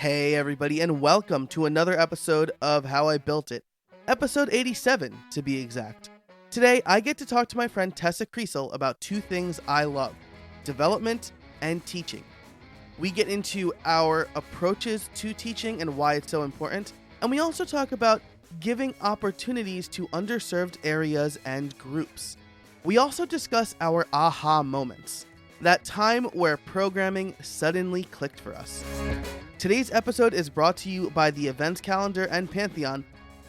Hey everybody, and welcome to another episode of How I Built It, episode 87 to be exact. Today, I get to talk to my friend Tessa Kriesel about two things I love, development and teaching. We get into our approaches to teaching and why it's so important, and we also talk about giving opportunities to underserved areas and groups. We also discuss our aha moments, that time where programming suddenly clicked for us. Today's episode is brought to you by the Events Calendar and Pantheon,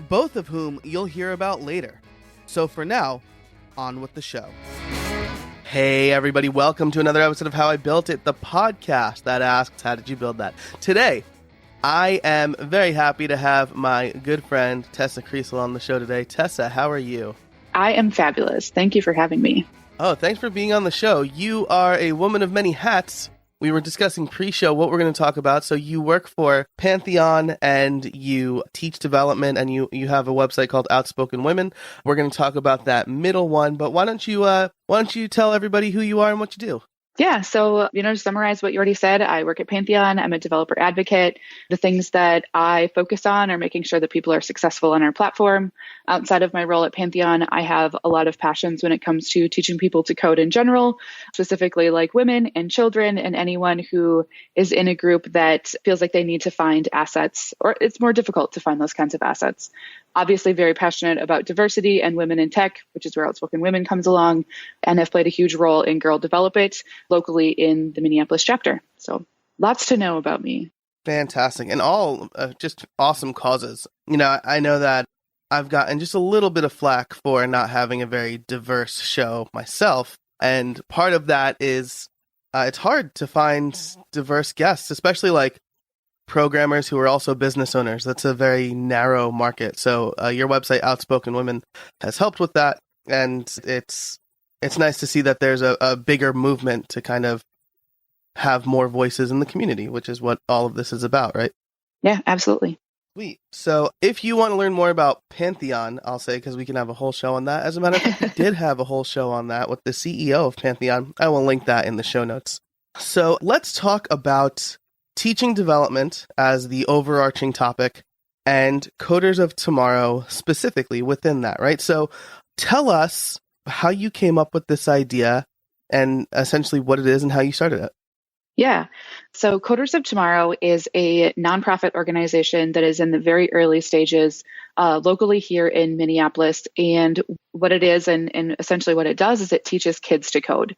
both of whom you'll hear about later. So for now, on with the show. Hey everybody, welcome to another episode of How I Built It, the podcast that asks, how did you build that? Today, I am very happy to have my good friend Tessa Kriesel on the show today. Tessa, how are you? I am fabulous. Thank you for having me. Oh, thanks for being on the show. You are a woman of many hats. We were discussing pre-show what we're going to talk about. So you work for Pantheon and you teach development and you have a website called Outspoken Women. We're going to talk about that middle one, but why don't you tell everybody who you are and what you do? Yeah. So, to summarize what you already said, I work at Pantheon. I'm a developer advocate. The things that I focus on are making sure that people are successful on our platform. Outside of my role at Pantheon, I have a lot of passions when it comes to teaching people to code in general, specifically like women and children and anyone who is in a group that feels like they need to find assets, or it's more difficult to find those kinds of assets. Obviously, very passionate about diversity and women in tech, which is where Outspoken Women comes along, and have played a huge role in Girl Develop It locally in the Minneapolis chapter. So lots to know about me. Fantastic. And all just awesome causes. I know that I've gotten just a little bit of flack for not having a very diverse show myself. And part of that is it's hard to find diverse guests, especially like programmers who are also business owners. That's a very narrow market. So your website, Outspoken Women, has helped with that. And it's nice to see that there's a bigger movement to kind of have more voices in the community, which is what all of this is about, right? Yeah, absolutely. Sweet. So if you want to learn more about Pantheon, I'll say, because we can have a whole show on that. As a matter of fact, we did have a whole show on that with the CEO of Pantheon. I will link that in the show notes. So let's talk about teaching development as the overarching topic and coders of tomorrow specifically within that, right? So tell us how you came up with this idea and essentially what it is and how you started it. Yeah. So Coders of Tomorrow is a nonprofit organization that is in the very early stages locally here in Minneapolis. And what it is and essentially what it does is it teaches kids to code.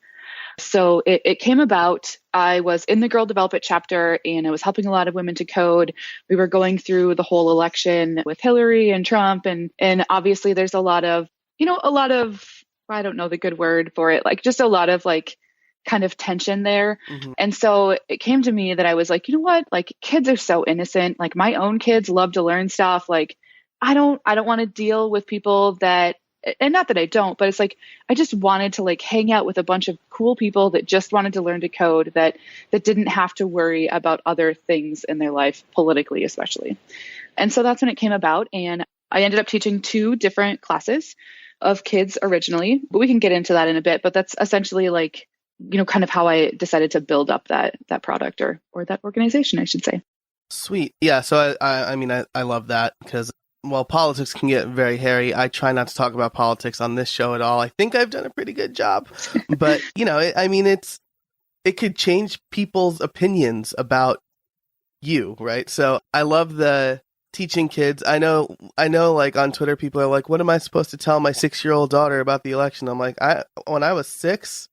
So it came about, I was in the Girl Develop It chapter and I was helping a lot of women to code. We were going through the whole election with Hillary and Trump. And obviously there's a lot of, I don't know the good word for it, like just a lot of like kind of tension there. Mm-hmm. And so it came to me that I was like, you know what, like kids are so innocent. Like my own kids love to learn stuff. Like I don't want to deal with people that, and not that I don't, but it's like, I just wanted to like hang out with a bunch of cool people that just wanted to learn to code that didn't have to worry about other things in their life, politically, especially. And so that's when it came about. And I ended up teaching 2 different classes of kids originally, but we can get into that in a bit. But that's essentially like, kind of how I decided to build up that product or that organization, I should say. Sweet. Yeah. So I love that because while politics can get very hairy, I try not to talk about politics on this show at all. I think I've done a pretty good job, but it could change people's opinions about you, right? So I love the teaching kids. I know like on Twitter, people are like, what am I supposed to tell my 6-year-old daughter about the election? I'm like, when I was 6,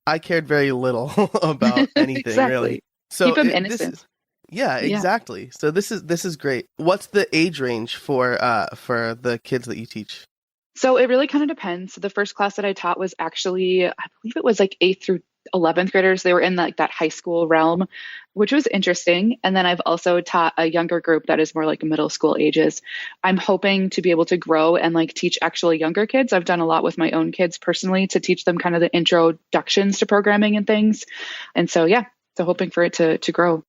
I cared very little about anything exactly. really. So keep them innocent. Yeah, exactly. So this is great. What's the age range for the kids that you teach? So it really kind of depends. So the first class that I taught was actually, I believe it was like 8th through 11th graders. They were in like that high school realm, which was interesting. And then I've also taught a younger group that is more like middle school ages. I'm hoping to be able to grow and like teach actually younger kids. I've done a lot with my own kids personally to teach them kind of the introductions to programming and things. And so, so hoping for it to grow.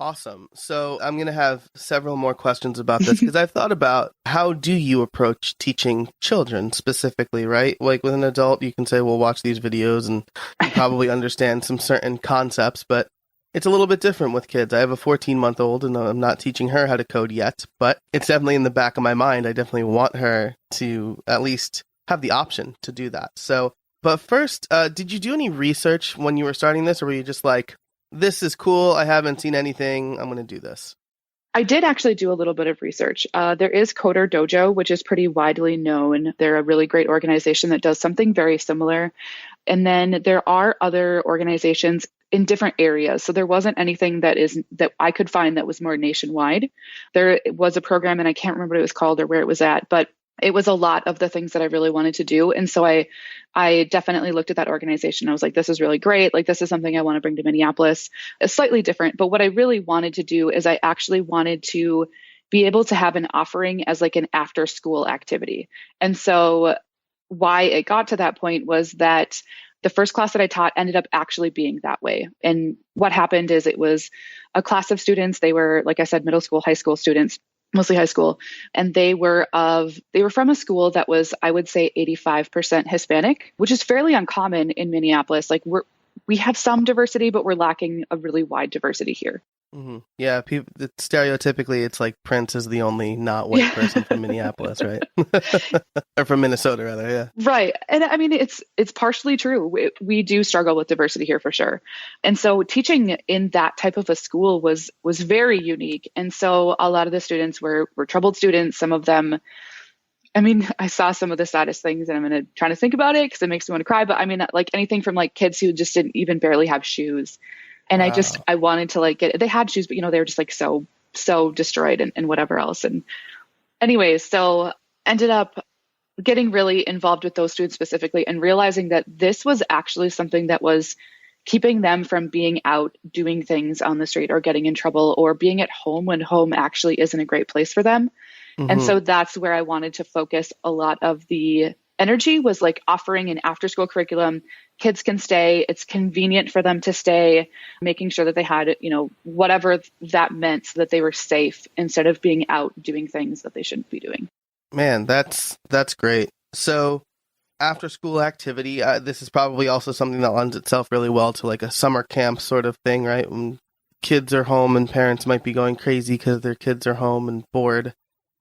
Awesome. So I'm going to have several more questions about this because I've thought about how do you approach teaching children specifically, right? Like with an adult, you can say, well, watch these videos and you probably understand some certain concepts. But It's a little bit different with kids. I have a 14-month-old and I'm not teaching her how to code yet, but it's definitely in the back of my mind. I definitely want her to at least have the option to do that. So, but first, did you do any research when you were starting this, or were you just like, this is cool, I haven't seen anything, I'm going to do this? I did actually do a little bit of research. There is Coder Dojo, which is pretty widely known. They're a really great organization that does something very similar. And then there are other organizations in different areas. So there wasn't anything that I could find that was more nationwide. There was a program, and I can't remember what it was called or where it was at, but it was a lot of the things that I really wanted to do. And so I definitely looked at that organization. I was like, this is really great. Like, this is something I want to bring to Minneapolis. It's slightly different. But what I really wanted to do is I actually wanted to be able to have an offering as like an after school activity. And so why it got to that point was that the first class that I taught ended up actually being that way. And what happened is it was a class of students. They were, like I said, middle school, high school students, mostly high school. And they were from a school that was, I would say, 85% Hispanic, which is fairly uncommon in Minneapolis. Like we have some diversity, but we're lacking a really wide diversity here. Mm-hmm. Yeah, stereotypically, it's like Prince is the only not white person from Minneapolis, right? Or from Minnesota, rather, yeah. Right. And I mean, it's partially true. We do struggle with diversity here for sure. And so teaching in that type of a school was very unique. And so a lot of the students were troubled students. Some of them, I mean, I saw some of the saddest things, and I'm going to try to think about it because it makes me want to cry. But I mean, like anything from like kids who just didn't even barely have shoes. And Wow. I wanted to like they had shoes, but they were just like so destroyed and whatever else. And anyways, so ended up getting really involved with those students specifically and realizing that this was actually something that was keeping them from being out doing things on the street or getting in trouble or being at home when home actually isn't a great place for them. Mm-hmm. And so that's where I wanted to focus a lot of the energy, was like offering an after school curriculum. Kids can stay. It's convenient for them to stay, making sure that they had, whatever that meant, so that they were safe instead of being out doing things that they shouldn't be doing. Man, that's great. So after school activity, this is probably also something that lends itself really well to like a summer camp sort of thing, right? When kids are home and parents might be going crazy because their kids are home and bored.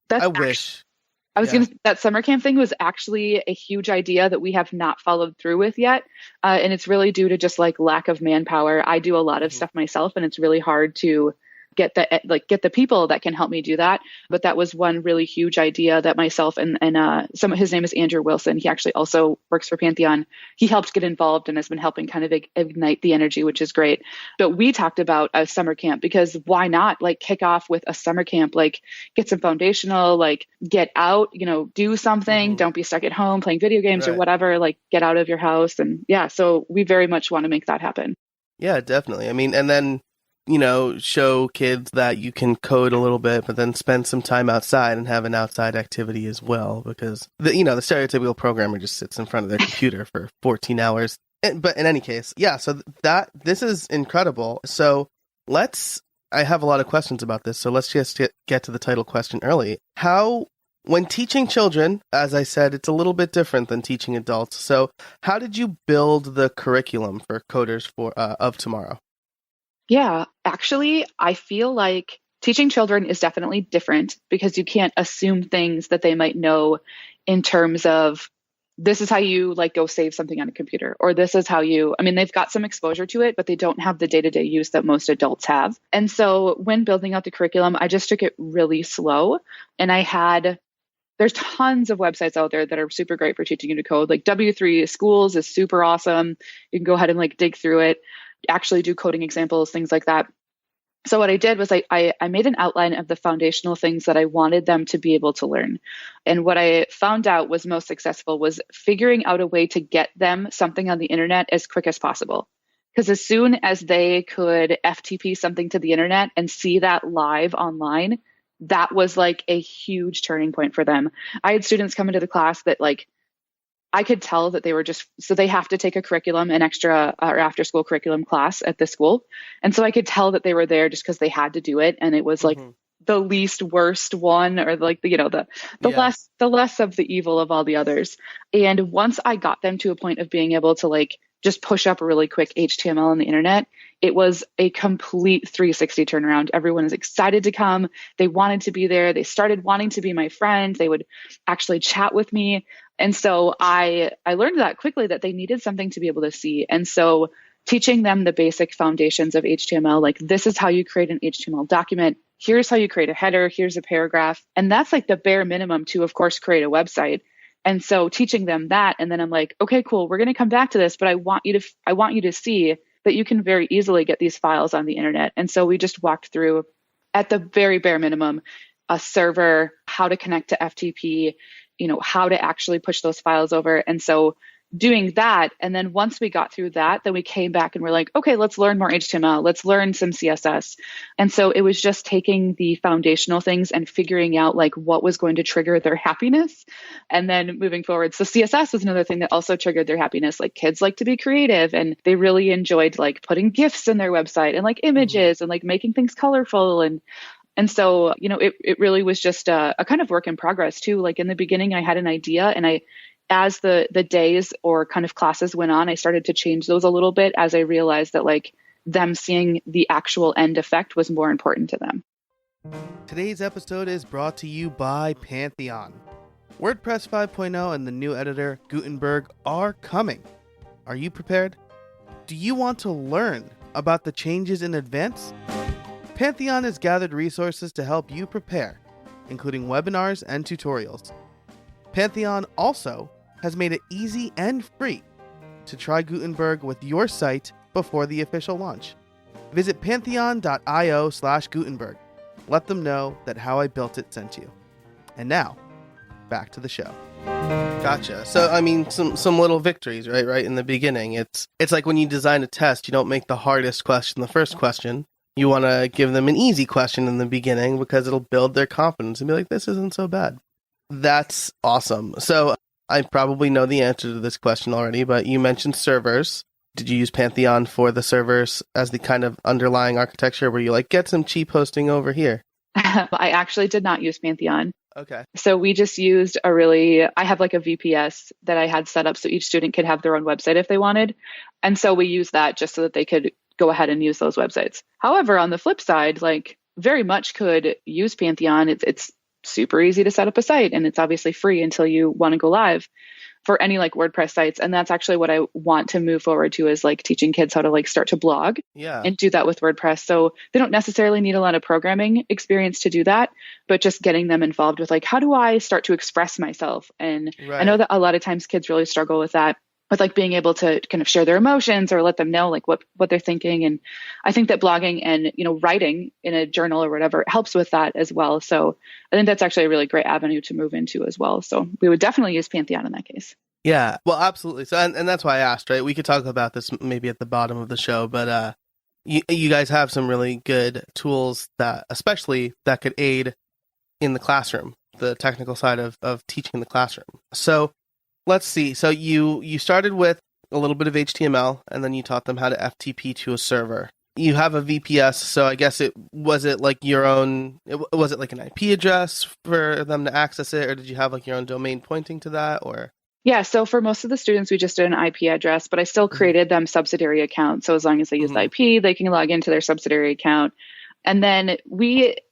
That summer camp thing was actually a huge idea that we have not followed through with yet. And it's really due to just like lack of manpower. I do a lot of stuff myself, and it's really hard to get the people that can help me do that. But that was one really huge idea that myself and his name is Andrew Wilson. He actually also works for Pantheon. He helped get involved and has been helping kind of ignite the energy, which is great. But we talked about a summer camp because why not like kick off with a summer camp, like get some foundational, like get out, do something. Mm-hmm. Don't be stuck at home playing video games or whatever, like get out of your house. And yeah, so we very much want to make that happen. Yeah, definitely. I mean, and then show kids that you can code a little bit, but then spend some time outside and have an outside activity as well, because the stereotypical programmer just sits in front of their computer for 14 hours. But in any case, yeah, so this is incredible. So I have a lot of questions about this, so let's just get to the title question early. When teaching children, as I said, it's a little bit different than teaching adults. So how did you build the curriculum for Coders of Tomorrow? Yeah, actually, I feel like teaching children is definitely different because you can't assume things that they might know in terms of this is how you like go save something on a computer, or this is how they've got some exposure to it, but they don't have the day-to-day use that most adults have. And so when building out the curriculum, I just took it really slow. And there's tons of websites out there that are super great for teaching you to code. Like W3 Schools is super awesome. You can go ahead and like dig through it, actually do coding examples, things like that. So what I did was I made an outline of the foundational things that I wanted them to be able to learn. And what I found out was most successful was figuring out a way to get them something on the internet as quick as possible. Because as soon as they could FTP something to the internet and see that live online, that was like a huge turning point for them. I had students come into the class that like, I could tell that they were so they have to take a curriculum, an extra or after school curriculum class at this school. And so I could tell that they were there just because they had to do it. And it was like the least worst one, or like the less of the evil of all the others. And once I got them to a point of being able to like just push up a really quick HTML on the internet, it was a complete 360 turnaround. Everyone is excited to come. They wanted to be there. They started wanting to be my friend. They would actually chat with me. And so I learned that quickly, that they needed something to be able to see. And so teaching them the basic foundations of HTML, like this is how you create an HTML document. Here's how you create a header. Here's a paragraph. And that's like the bare minimum to, of course, create a website. And so teaching them that, and then I'm like, okay, cool. We're going to come back to this, but I want you to see that you can very easily get these files on the internet. And so we just walked through, at the very bare minimum, a server, how to connect to FTP, how to actually push those files over. And so doing that, and then once we got through that, then we came back and we're like, okay, let's learn more HTML, let's learn some CSS. And so it was just taking the foundational things and figuring out like what was going to trigger their happiness, and then moving forward. So CSS is another thing that also triggered their happiness. Like kids like to be creative, and they really enjoyed like putting GIFs in their website and like images and like making things colorful. And so, it really was just a kind of work in progress too. Like in the beginning, I had an idea, and as the days or kind of classes went on, I started to change those a little bit as I realized that like them seeing the actual end effect was more important to them. Today's episode is brought to you by Pantheon. WordPress 5.0 and the new editor Gutenberg are coming. Are you prepared? Do you want to learn about the changes in advance? Pantheon has gathered resources to help you prepare, including webinars and tutorials. Pantheon also has made it easy and free to try Gutenberg with your site before the official launch. Visit pantheon.io/Gutenberg. Let them know that How I Built It sent you. And now, back to the show. Gotcha. So, I mean, some little victories, right in the beginning. It's like when you design a test, you don't make the hardest question the first question. You want to give them an easy question in the beginning because it'll build their confidence and be like, this isn't so bad. That's awesome. So I probably know the answer to this question already, but you mentioned servers. Did you use Pantheon for the servers as the kind of underlying architecture where you like, get some cheap hosting over here? I actually did not use Pantheon. Okay. So we just used I have like a VPS that I had set up so each student could have their own website if they wanted. And so we used that just so that they could go ahead and use those websites. However, on the flip side, like very much could use Pantheon. It's super easy to set up a site, and it's obviously free until you want to go live for any like WordPress sites. And that's actually what I want to move forward to, is like teaching kids how to like start to blog and do that with WordPress. So they don't necessarily need a lot of programming experience to do that, but just getting them involved with like, how do I start to express myself? And I know that a lot of times kids really struggle with that, with like being able to kind of share their emotions or let them know like what they're thinking. And I think that blogging and, writing in a journal or whatever helps with that as well. So I think that's actually a really great avenue to move into as well. So we would definitely use Pantheon in that case. Yeah, well, absolutely. So, and that's why I asked, right? We could talk about this maybe at the bottom of the show, but you guys have some really good tools that could aid in the classroom, the technical side of teaching in the classroom. So let's see. So you started with a little bit of HTML, and then you taught them how to FTP to a server. You have a VPS, so I guess was it like your own? Was it like an IP address for them to access it, or did you have like your own domain pointing to that, or? Yeah, so for most of the students, we just did an IP address, but I still created them subsidiary accounts. So as long as they use the IP, they can log into their subsidiary account. And then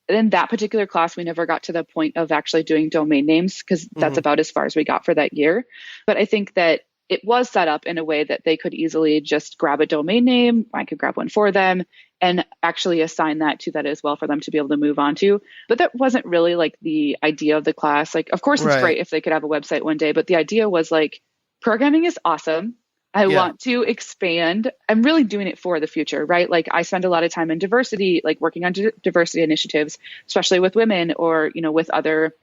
in that particular class, we never got to the point of actually doing domain names, because that's about as far as we got for that year. But I think that it was set up in a way that they could easily just grab a domain name. I could grab one for them and actually assign that to that as well for them to be able to move on to. But that wasn't really like the idea of the class. Like, of course, it's great if they could have a website one day, but the idea was like, programming is awesome. I want to expand. I'm really doing it for the future, right? Like I spend a lot of time in diversity, like working on diversity initiatives, especially with women or, with other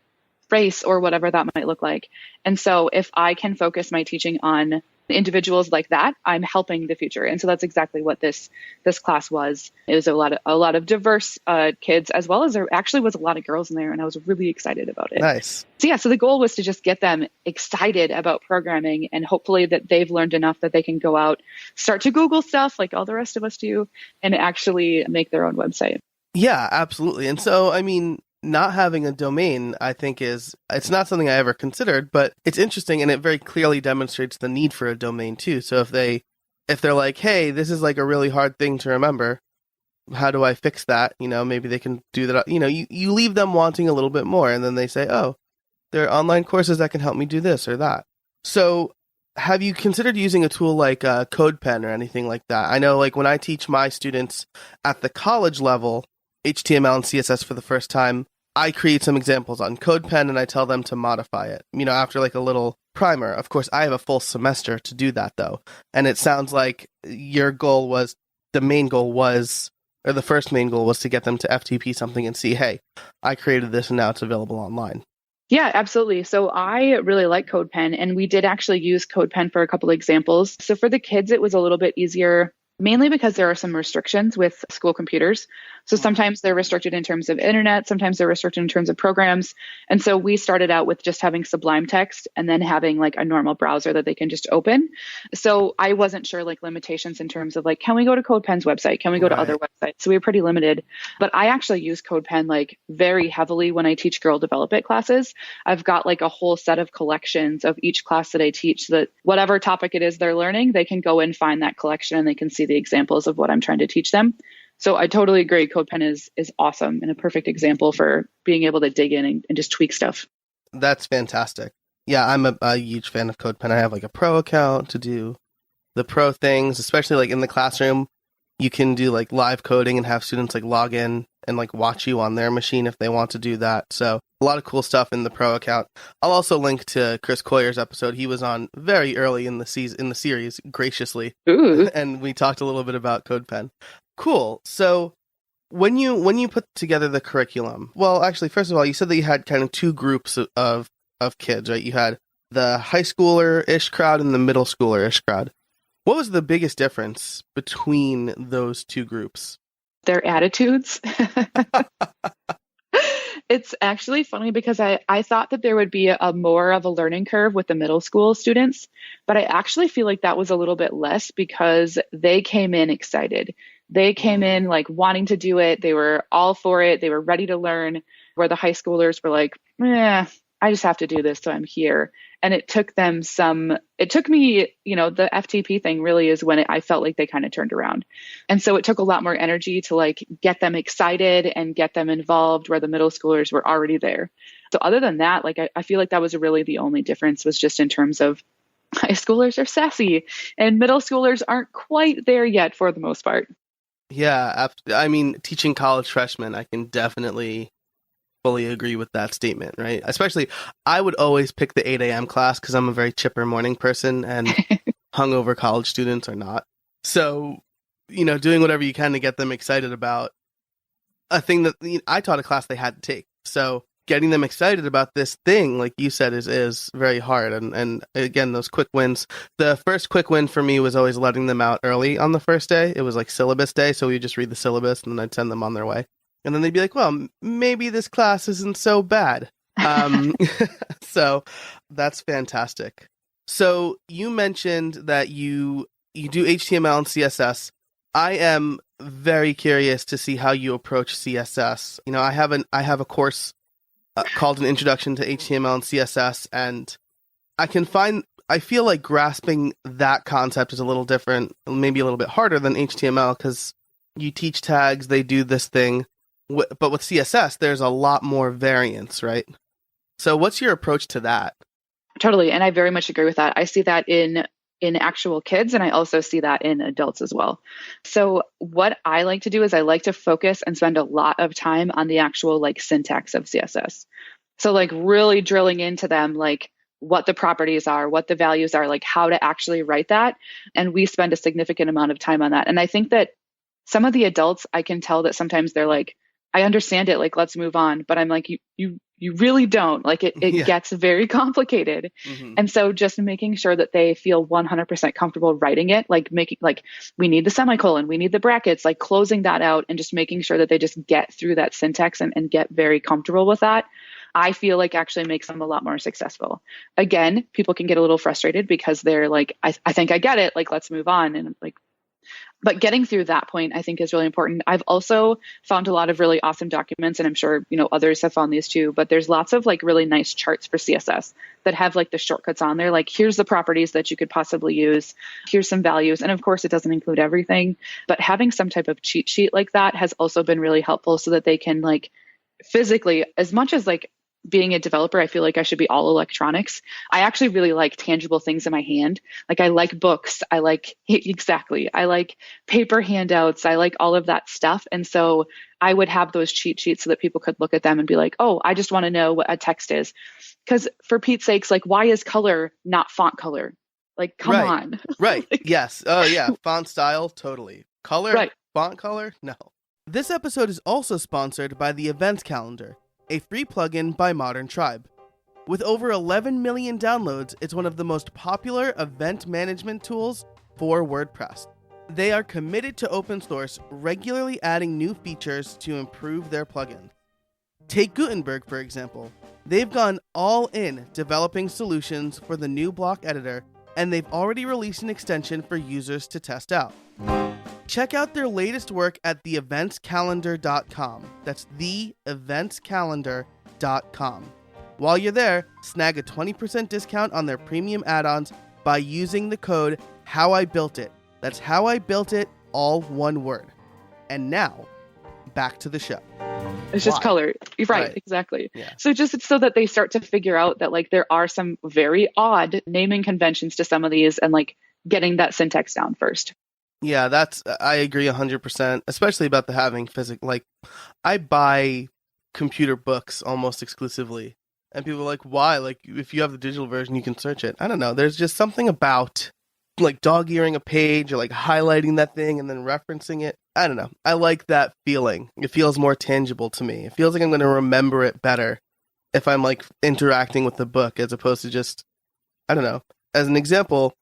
race or whatever that might look like. And so if I can focus my teaching on individuals like that, I'm helping the future. And so that's exactly what this class was. It was a lot of diverse kids, as well as there actually was a lot of girls in there, and I was really excited about it. Nice. So the goal was to just get them excited about programming, and hopefully that they've learned enough that they can go out, start to Google stuff like all the rest of us do, and actually make their own website. Yeah, absolutely. And so, I mean, not having a domain, I think it's not something I ever considered, but it's interesting, and it very clearly demonstrates the need for a domain too. So if they if they're like, hey, this is like a really hard thing to remember, how do I fix that? Maybe they can do that. You leave them wanting a little bit more, and then they say, oh, there are online courses that can help me do this or that. So have you considered using a tool like CodePen or anything like that? I know, like, when I teach my students at the college level HTML and CSS for the first time, I create some examples on CodePen and I tell them to modify it, after like a little primer. Of course, I have a full semester to do that, though. And it sounds like your goal was, the main goal was, or the first main goal was to get them to FTP something and see, hey, I created this and now it's available online. Yeah, absolutely. So I really like CodePen, and we did actually use CodePen for a couple of examples. So for the kids, it was a little bit easier, mainly because there are some restrictions with school computers. So sometimes they're restricted in terms of internet, sometimes they're restricted in terms of programs. And so we started out with just having Sublime Text and then having like a normal browser that they can just open. So I wasn't sure like limitations in terms of like, can we go to CodePen's website? Can we go to other websites? So we were pretty limited. But I actually use CodePen like very heavily when I teach Girl Develop It classes. I've got like a whole set of collections of each class that I teach, so that whatever topic it is they're learning, they can go and find that collection and they can see the examples of what I'm trying to teach them. So I totally agree. CodePen is awesome and a perfect example for being able to dig in and just tweak stuff. That's fantastic. Yeah, I'm a huge fan of CodePen. I have like a pro account to do the pro things, especially like in the classroom. You can do like live coding and have students like log in and like watch you on their machine if they want to do that. So a lot of cool stuff in the pro account. I'll also link to Chris Coyer's episode. He was on very early in the series, graciously. Ooh. And we talked a little bit about CodePen. Cool. So when you put together the curriculum, well, actually, first of all, you said that you had kind of two groups of kids, right? You had the high schooler-ish crowd and the middle schooler-ish crowd. What was the biggest difference between those two groups? Their attitudes. It's actually funny because I thought that there would be a more of a learning curve with the middle school students, but I actually feel like that was a little bit less because they came in excited. They came in like wanting to do it. They were all for it. They were ready to learn, where the high schoolers were like, I just have to do this, so I'm here. And it took me, the FTP thing really is when I felt like they kind of turned around. And so it took a lot more energy to like get them excited and get them involved, where the middle schoolers were already there. So other than that, like I feel like that was really the only difference, was just in terms of high schoolers are sassy and middle schoolers aren't quite there yet for the most part. Yeah, I mean, teaching college freshmen, I can definitely fully agree with that statement, right? Especially, I would always pick the 8 a.m. class because I'm a very chipper morning person, and hungover college students are not. So, doing whatever you can to get them excited about a thing that I taught a class they had to take. So getting them excited about this thing, like you said, is very hard. And again, those quick wins. The first quick win for me was always letting them out early on the first day. It was like syllabus day, so we would just read the syllabus and then I'd send them on their way. And then they'd be like, well, maybe this class isn't so bad. So that's fantastic. So you mentioned that you do HTML and CSS. I am very curious to see how you approach CSS. I have a course called An Introduction to HTML and CSS, and I feel like grasping that concept is a little different, maybe a little bit harder than HTML, because you teach tags, they do this thing. But with CSS, there's a lot more variance, right? So what's your approach to that? Totally. And I very much agree with that. I see that in actual kids, and I also see that in adults as well. So what I like to do is I like to focus and spend a lot of time on the actual like syntax of CSS. So like really drilling into them, like what the properties are, what the values are, like how to actually write that. And we spend a significant amount of time on that. And I think that some of the adults, I can tell that sometimes they're like, I understand it, like, let's move on. But I'm like, you really don't. Like it Yeah. gets very complicated. Mm-hmm. And so just making sure that they feel 100% comfortable writing it, like we need the semicolon, we need the brackets, like closing that out and just making sure that they just get through that syntax and get very comfortable with that, I feel like actually makes them a lot more successful. Again, people can get a little frustrated because they're like, I think I get it. Like, let's move on. And like, But getting through that point, I think, is really important. I've also found a lot of really awesome documents, and I'm sure, others have found these too, but there's lots of like really nice charts for CSS that have like the shortcuts on there. Like, here's the properties that you could possibly use. Here's some values. And of course, it doesn't include everything, but having some type of cheat sheet like that has also been really helpful so that they can like physically, as much as like being a developer, I feel like I should be all electronics. I actually really like tangible things in my hand. Like, I like books. I like paper handouts. I like all of that stuff. And so I would have those cheat sheets so that people could look at them and be like, oh, I just want to know what a text is. Because for Pete's sakes, like, why is color not font color? Like, come on. Right. Yes. Oh, yeah. Font style. Totally. Color. Right. Font color. No. This episode is also sponsored by the Events Calendar, a free plugin by Modern Tribe. With over 11 million downloads, it's one of the most popular event management tools for WordPress. They are committed to open source, regularly adding new features to improve their plugin. Take Gutenberg, for example. They've gone all in developing solutions for the new block editor, and they've already released an extension for users to test out. Check out their latest work at theeventscalendar.com. That's theeventscalendar.com. While you're there, snag a 20% discount on their premium add-ons by using the code HowIBuiltIt. That's How I Built It, all one word. And now, back to the show. It's just color. You're right. Exactly. Yeah. So just so that they start to figure out that like there are some very odd naming conventions to some of these, and like getting that syntax down first. Yeah, I agree 100%, especially about the having physical. Like, I buy computer books almost exclusively, and people are like, why? Like, if you have the digital version, you can search it. I don't know. There's just something about like dog-earing a page or like highlighting that thing and then referencing it. I don't know. I like that feeling. It feels more tangible to me. It feels like I'm going to remember it better if I'm like interacting with the book as opposed to just, I don't know. As an example,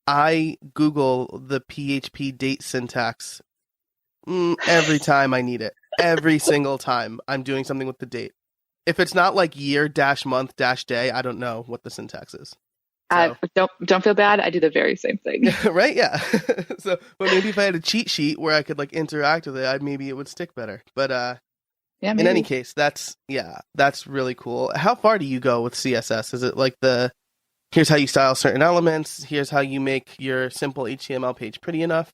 I Google the PHP date syntax every time I need it. Every single time I'm doing something with the date. If it's not like year-month-day, I don't know what the syntax is. So. Don't feel bad. I do the very same thing. Right? Yeah. But maybe if I had a cheat sheet where I could like interact with it, maybe it would stick better. But yeah, in any case, that's really cool. How far do you go with CSS? Is it like here's how you style certain elements, here's how you make your simple HTML page pretty enough?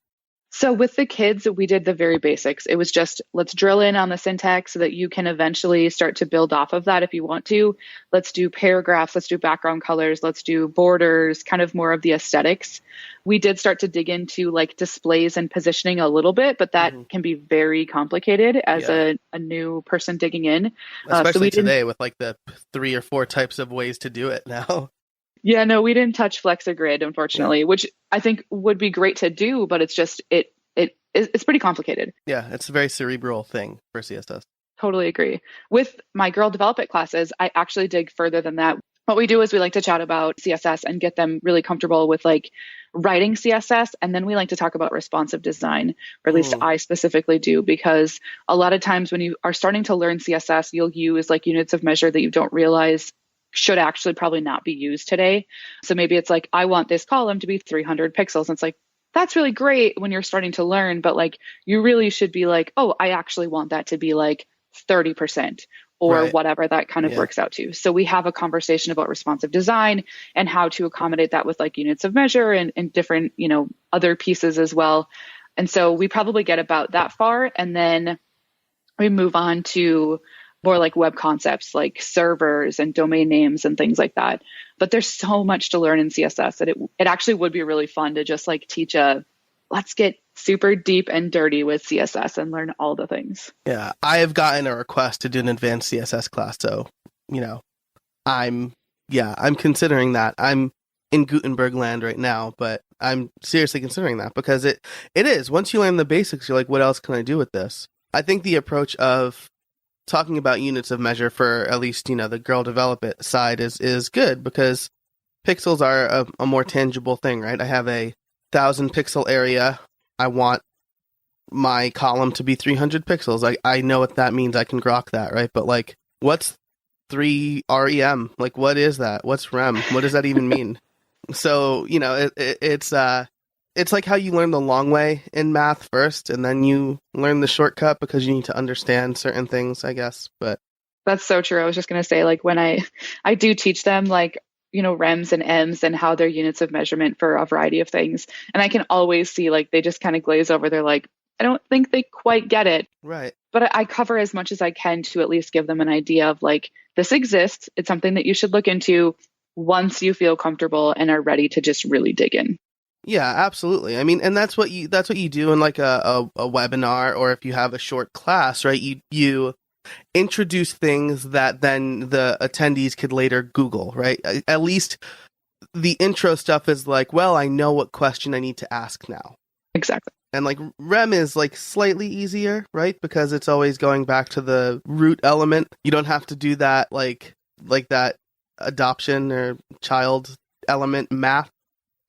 So with the kids, we did the very basics. It was just, let's drill in on the syntax so that you can eventually start to build off of that if you want to. Let's do paragraphs, let's do background colors, let's do borders, kind of more of the aesthetics. We did start to dig into like displays and positioning a little bit, but that can be very complicated as a new person digging in. Especially today with like the 3 or 4 types of ways to do it now. Yeah, no, we didn't touch Flex or Grid, unfortunately, which I think would be great to do, but it's just, it's pretty complicated. Yeah, it's a very cerebral thing for CSS. Totally agree. With my Girl Develop It classes, I actually dig further than that. What we do is we like to chat about CSS and get them really comfortable with like writing CSS. And then we like to talk about responsive design, or at least I specifically do, because a lot of times when you are starting to learn CSS, you'll use like units of measure that you don't realize should actually probably not be used today. So maybe it's like, I want this column to be 300 pixels. And it's like, that's really great when you're starting to learn, but like, you really should be like, oh, I actually want that to be like 30% or whatever that kind of works out to. So we have a conversation about responsive design and how to accommodate that with like units of measure and different, other pieces as well. And so we probably get about that far. And then we move on to more like web concepts like servers and domain names and things like that. But there's so much to learn in CSS that it actually would be really fun to just like teach let's get super deep and dirty with CSS and learn all the things. Yeah, I have gotten a request to do an advanced CSS class. So, I'm considering that. I'm in Gutenberg land right now, but I'm seriously considering that because it is. Once you learn the basics, you're like, what else can I do with this? I think the approach of talking about units of measure for at least, the Girl Develop It side is good because pixels are a more tangible thing, right? I have a 1,000 pixel area. I want my column to be 300 pixels. I know what that means. I can grok that, right? But like, what's 3 REM? Like, what is that? What's REM? What does that even mean? So, it's It's like how you learn the long way in math first, and then you learn the shortcut because you need to understand certain things, I guess. But That's so true. I was just going to say, like, when I do teach them, like, rems and ems and how they're units of measurement for a variety of things. And I can always see, like, they just kind of glaze over. They're like, I don't think they quite get it. right. But I cover as much as I can to at least give them an idea of, like, this exists. It's something that you should look into once you feel comfortable and are ready to just really dig in. Yeah, absolutely. I mean, and that's what you do in like a webinar, or if you have a short class, right? You introduce things that then the attendees could later Google, right? At least the intro stuff is like, well, I know what question I need to ask now. Exactly. And like REM is like slightly easier, right? Because it's always going back to the root element. You don't have to do that like that adoption or child element math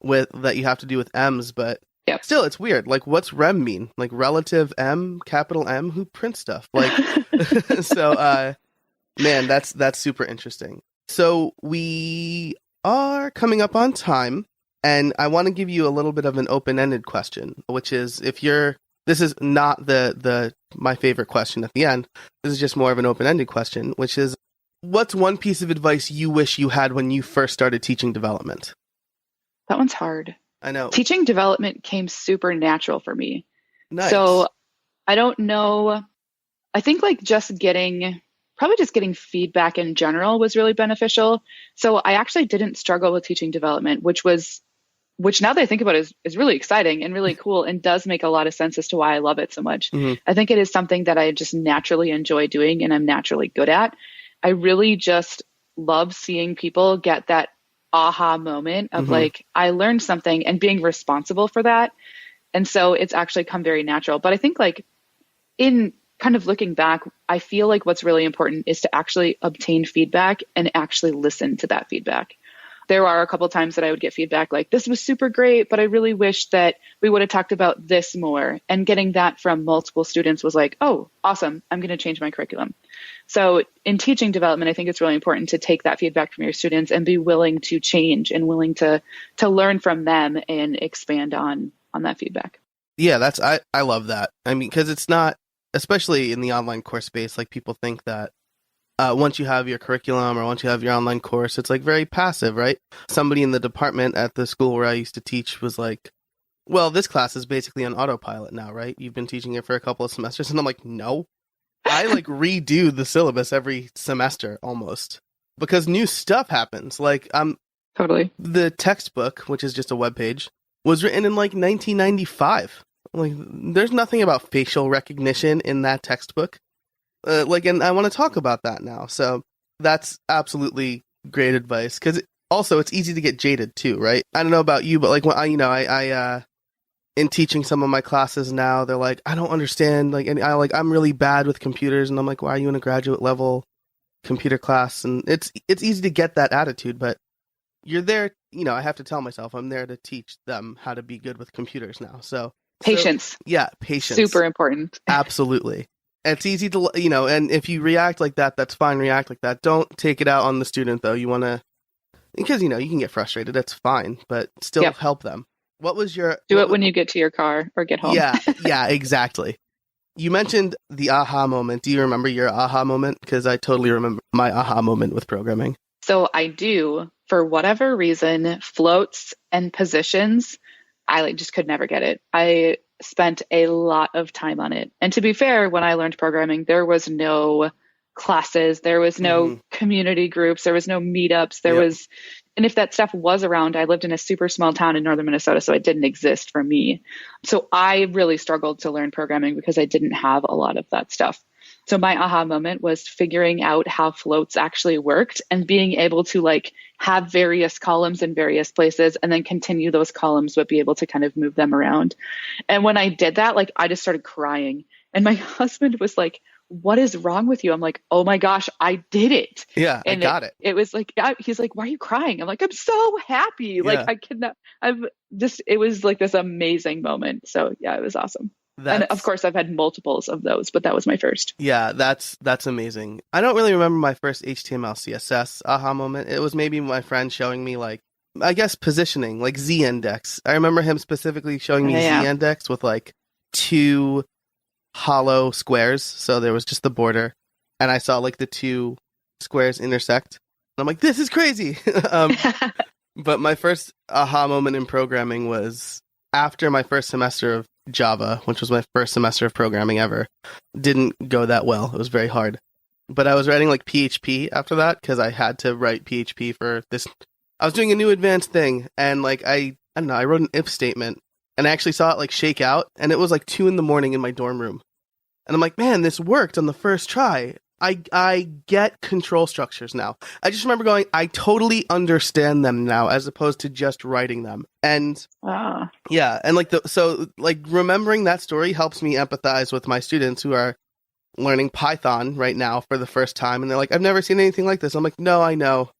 with that you have to do with M's, but Yep. still it's weird. Like, what's REM mean? Like relative M, capital M? Who prints stuff? Like so man, that's super interesting. So we are coming up on time, and I want to give you a little bit of an open-ended question, which is this is not the my favorite question at the end. This is just more of an open-ended question, which is, what's one piece of advice you wish you had when you first started teaching development? That one's hard. I know. Teaching development came super natural for me. Nice. So I don't know. I think like probably just getting feedback in general was really beneficial. So I actually didn't struggle with teaching development, which now that I think about it is really exciting and really cool and does make a lot of sense as to why I love it so much. Mm-hmm. I think it is something that I just naturally enjoy doing and I'm naturally good at. I really just love seeing people get that aha moment of like, I learned something and being responsible for that. And so it's actually come very natural. But I think like in kind of looking back, I feel like what's really important is to actually obtain feedback and actually listen to that feedback. There are a couple of times that I would get feedback like, this was super great, but I really wish that we would have talked about this more. And getting that from multiple students was like, oh, awesome, I'm going to change my curriculum. So in teaching development, I think it's really important to take that feedback from your students and be willing to change and willing to learn from them and expand on that feedback. Yeah, I love that. I mean, because it's not, especially in the online course space, like people think that once you have your curriculum or once you have your online course, it's like very passive, right? Somebody in the department at the school where I used to teach was like, well, this class is basically on autopilot now, right? You've been teaching it for a couple of semesters. And I'm like, no, I like redo the syllabus every semester almost because new stuff happens. Like Totally. The textbook, which is just a webpage, was written in like 1995. Like there's nothing about facial recognition in that textbook. And I want to talk about that now. So that's absolutely great advice because also it's easy to get jaded too, right? I don't know about you, but like when I in teaching some of my classes now, they're like, I don't understand. Like, and I'm really bad with computers, and I'm like, why are you in a graduate level computer class? And it's easy to get that attitude, but you're there. I have to tell myself I'm there to teach them how to be good with computers now. So patience. Yeah, patience. Super important. Absolutely. It's easy to, and if you react like that, that's fine. React like that. Don't take it out on the student, though. You want to, because, you can get frustrated. That's fine, but still help them. What was your... Do it when you get to your car or get home. Yeah, exactly. You mentioned the aha moment. Do you remember your aha moment? Because I totally remember my aha moment with programming. So I do. For whatever reason, floats and positions, I just could never get it. I spent a lot of time on it. And to be fair, when I learned programming, there was no classes, there was no community groups, there was no meetups, and if that stuff was around, I lived in a super small town in northern Minnesota, so it didn't exist for me. So I really struggled to learn programming because I didn't have a lot of that stuff. So my aha moment was figuring out how floats actually worked and being able to have various columns in various places and then continue those columns, but be able to kind of move them around. And when I did that, I just started crying. And my husband was like, what is wrong with you? I'm like, oh my gosh, I did it. Yeah, and I got it. It was like, he's like, why are you crying? I'm like, I'm so happy. Yeah. I cannot, it was like this amazing moment. So yeah, it was awesome. And of course I've had multiples of those, but that was my first. Yeah, that's amazing. I don't really remember my first HTML CSS aha moment. It was maybe my friend showing me I guess, positioning, like Z-index. I remember him specifically showing me Yeah. Z-index with like two hollow squares. So there was just the border, and I saw like the two squares intersect. And I'm like, this is crazy. But my first aha moment in programming was after my first semester of Java, which was my first semester of programming ever. Didn't go that well. It was very hard. But I was writing like PHP after that because I had to write PHP for this. I was doing a new advanced thing, and like I don't know, I wrote an if statement, and I actually saw it like shake out, and it was like 2 a.m. in my dorm room. And I'm like, man, this worked on the first try. I get control structures now. I just remember going, I totally understand them now, as opposed to just writing them. And yeah, and like so remembering that story helps me empathize with my students who are learning Python right now for the first time, and they're like, I've never seen anything like this. I'm like, no, I know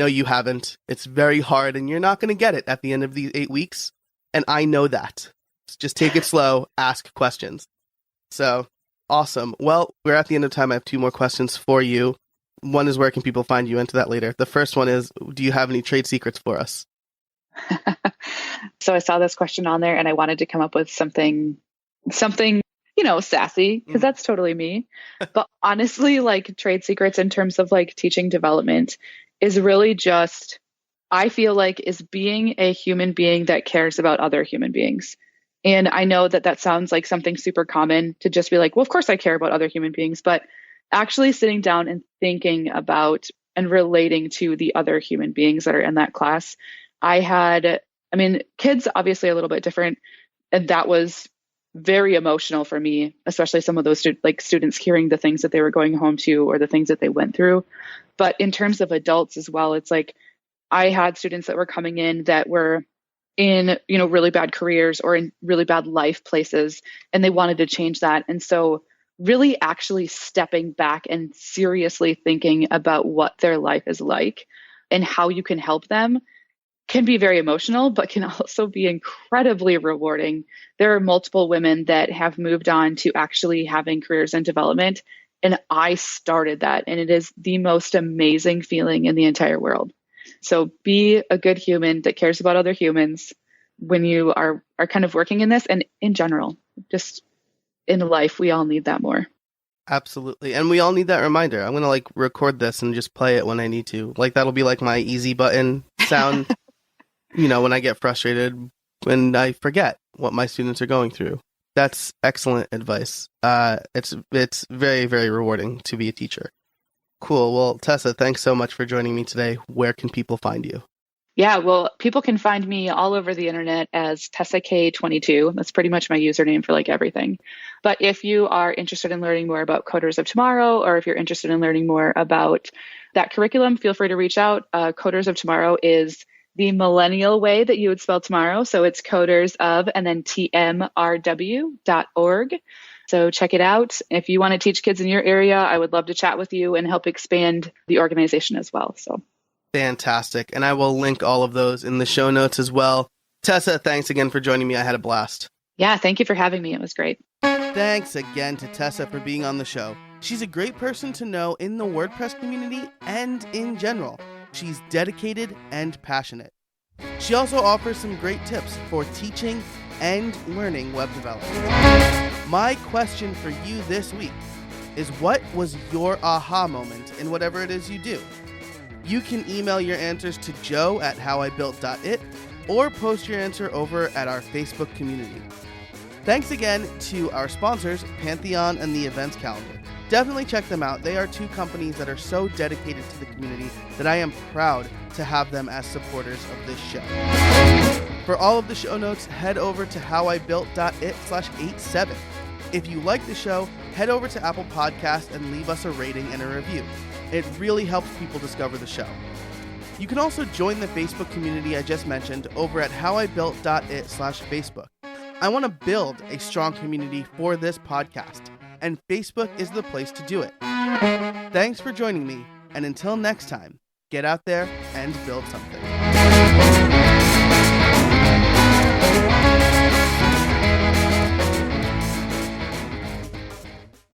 you haven't. It's very hard, and you're not going to get it at the end of these 8 weeks, and I know that. Just take it slow, ask questions. So, awesome. Well, we're at the end of time. I have 2 more questions for you. One is, where can people find you? Into that later. The first one is, do you have any trade secrets for us? So I saw this question on there, and I wanted to come up with something, sassy, because that's totally me. But honestly, like, trade secrets in terms of like teaching development is really just, I feel like, is being a human being that cares about other human beings. And I know that sounds like something super common to just be like, well, of course I care about other human beings, but actually sitting down and thinking about and relating to the other human beings that are in that class. Kids obviously a little bit different, and that was very emotional for me, especially some of those students hearing the things that they were going home to or the things that they went through. But in terms of adults as well, it's like I had students that were coming in that were in, really bad careers or in really bad life places, and they wanted to change that. And so really actually stepping back and seriously thinking about what their life is like and how you can help them can be very emotional, but can also be incredibly rewarding. There are multiple women that have moved on to actually having careers in development, and I started that, and it is the most amazing feeling in the entire world. So be a good human that cares about other humans when you are kind of working in this, and in general, just in life, we all need that more. Absolutely. And we all need that reminder. I'm going to like record this and just play it when I need to. Like, that'll be like my easy button sound, when I get frustrated, when I forget what my students are going through. That's excellent advice. It's very, very rewarding to be a teacher. Cool. Well, Tessa, thanks so much for joining me today. Where can people find you? Yeah, well, people can find me all over the internet as Tessa K22. That's pretty much my username for like everything. But if you are interested in learning more about Coders of Tomorrow, or if you're interested in learning more about that curriculum, feel free to reach out. Coders of Tomorrow is the millennial way that you would spell tomorrow. So it's coders of and then tmrw.org. So check it out. If you want to teach kids in your area, I would love to chat with you and help expand the organization as well. So fantastic. And I will link all of those in the show notes as well. Tessa, thanks again for joining me. I had a blast. Yeah, thank you for having me. It was great. Thanks again to Tessa for being on the show. She's a great person to know in the WordPress community and in general. She's dedicated and passionate. She also offers some great tips for teaching and learning web development. My question for you this week is, what was your aha moment in whatever it is you do? You can email your answers to joe@howibuilt.it or post your answer over at our Facebook community. Thanks again to our sponsors, Pantheon and the Events Calendar. Definitely check them out. They are 2 companies that are so dedicated to the community that I am proud to have them as supporters of this show. For all of the show notes, head over to howibuilt.it/87. If you like the show, head over to Apple Podcasts and leave us a rating and a review. It really helps people discover the show. You can also join the Facebook community I just mentioned over at howibuilt.it/Facebook. I want to build a strong community for this podcast, and Facebook is the place to do it. Thanks for joining me, and until next time, get out there and build something.